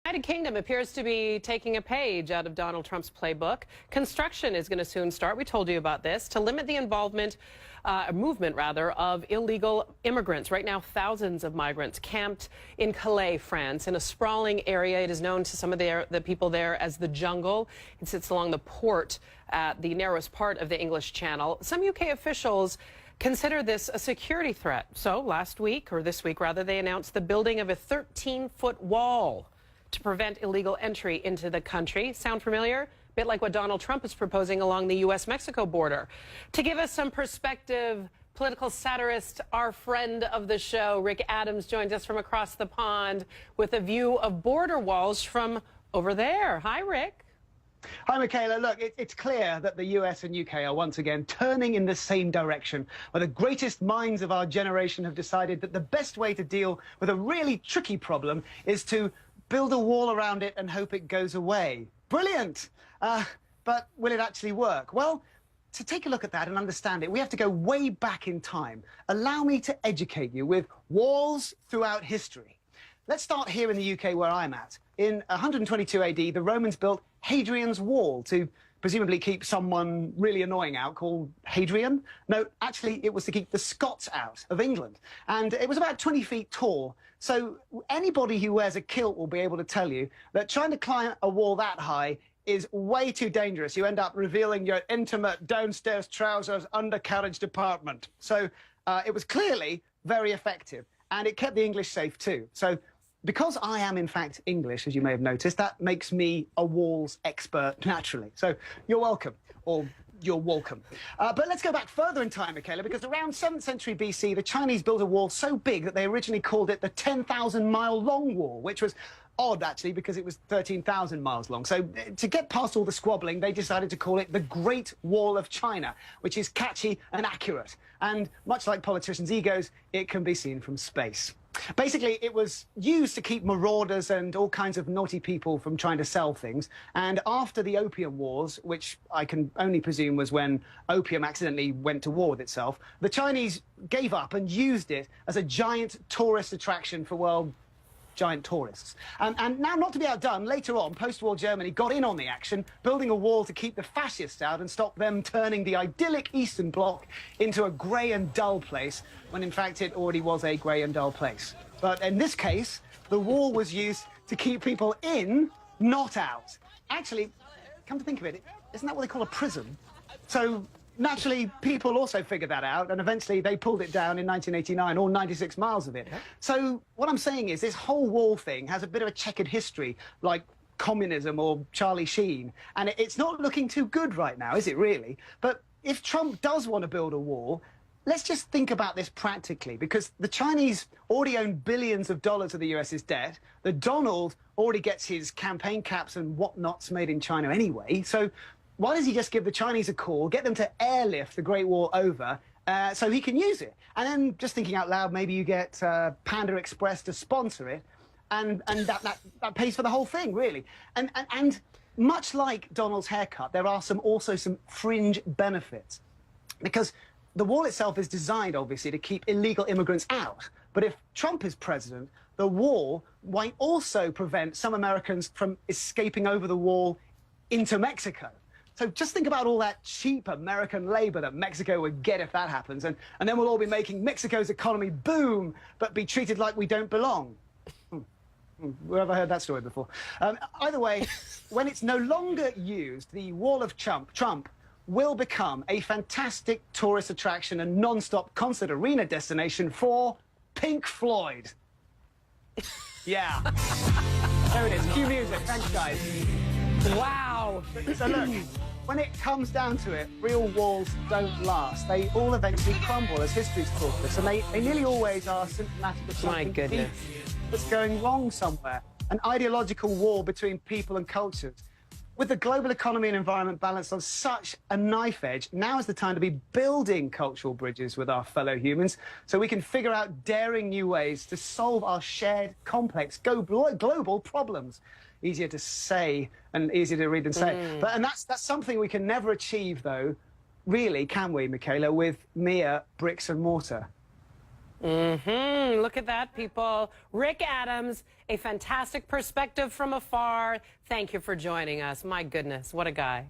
United Kingdom appears to be taking a page out of Donald Trump's playbook. Construction is going to soon start. We told you about this to limit the movement of illegal immigrants. Right now, thousands of migrants camped in Calais, France, in a sprawling area. It is known to some of the people there as the jungle. It sits along the port at the narrowest part of the English Channel. Some UK officials consider this a security threat. So last week, or this week rather, they announced the building of a 13-foot wall to prevent illegal entry into the country. Sound familiar? A bit like what Donald Trump is proposing along the U.S.-Mexico border. To give us some perspective, political satirist, our friend of the show, Rick Adams, joins us from across the pond with a view of border walls from over there. Hi, Rick. Hi, Michaela. Look, it's clear that the US and UK are once again turning in the same direction, where the greatest minds of our generation have decided that the best way to deal with a really tricky problem is to build a wall around it and hope it goes away. Brilliant! But will it actually work? Well, to take a look at that and understand it, we have to go way back in time. Allow me to educate you with walls throughout history. Let's start here in the UK where I'm at. In 122 AD, the Romans built Hadrian's Wall to presumably keep someone really annoying out called Hadrian. No, actually, it was to keep the Scots out of England. And it was about 20 feet tall. So anybody who wears a kilt will be able to tell you that trying to climb a wall that high is way too dangerous. You end up revealing your intimate downstairs trousers undercarriage department. So it was clearly very effective. And it kept the English safe too. So because I am, in fact, English, as you may have noticed, that makes me a walls expert naturally. So you're welcome, or you're welcome. But let's go back further in time, Michaela, because around 7th century BC, the Chinese built a wall so big that they originally called it the 10,000-mile-long wall, which was odd, actually, because it was 13,000 miles long. So to get past all the squabbling, they decided to call it the Great Wall of China, which is catchy and accurate. And much like politicians' egos, it can be seen from space. Basically, it was used to keep marauders and all kinds of naughty people from trying to sell things. And after the Opium Wars, which I can only presume was when opium accidentally went to war with itself, the Chinese gave up and used it as a giant tourist attraction for, well, giant tourists. And now, not to be outdone, later on, post-war Germany got in on the action, building a wall to keep the fascists out and stop them turning the idyllic Eastern Bloc into a grey and dull place, when in fact it already was a grey and dull place. But in this case, the wall was used to keep people in, not out. Actually, come to think of it, isn't that what they call a prison? So naturally, people also figured that out, and eventually they pulled it down in 1989, all 96 miles of it. Yeah. So what I'm saying is this whole wall thing has a bit of a checkered history, like communism or Charlie Sheen, and it's not looking too good right now, is it really? But if Trump does want to build a wall, let's just think about this practically, because the Chinese already own billions of dollars of the US's debt. The Donald already gets his campaign caps and whatnots made in China anyway, so why does he just give the Chinese a call, get them to airlift the Great Wall over so he can use it? And then, just thinking out loud, maybe you get Panda Express to sponsor it, and that pays for the whole thing, really. And much like Donald's haircut, there are also some fringe benefits. Because the wall itself is designed, obviously, to keep illegal immigrants out. But if Trump is president, the wall might also prevent some Americans from escaping over the wall into Mexico. So just think about all that cheap American labor that Mexico would get if that happens, and then we'll all be making Mexico's economy boom, but be treated like we don't belong. Where have I heard that story before? Either way, when it's no longer used, the Wall of Trump will become a fantastic tourist attraction and non-stop concert arena destination for Pink Floyd. Yeah. There it is. Cue music. Thanks, guys. Wow. So look, when it comes down to it, real walls don't last. They all eventually crumble, as history's taught us, and they nearly always are symptomatic of something deep that's going wrong somewhere. An ideological war between people and cultures. With the global economy and environment balanced on such a knife edge, now is the time to be building cultural bridges with our fellow humans so we can figure out daring new ways to solve our shared, complex, global problems. Easier to say and easier to read than say. And that's something we can never achieve, though, really, can we, Michaela, with mere bricks and mortar? Look at that, people. Rick Adams, a fantastic perspective from afar. Thank you for joining us. My goodness, what a guy.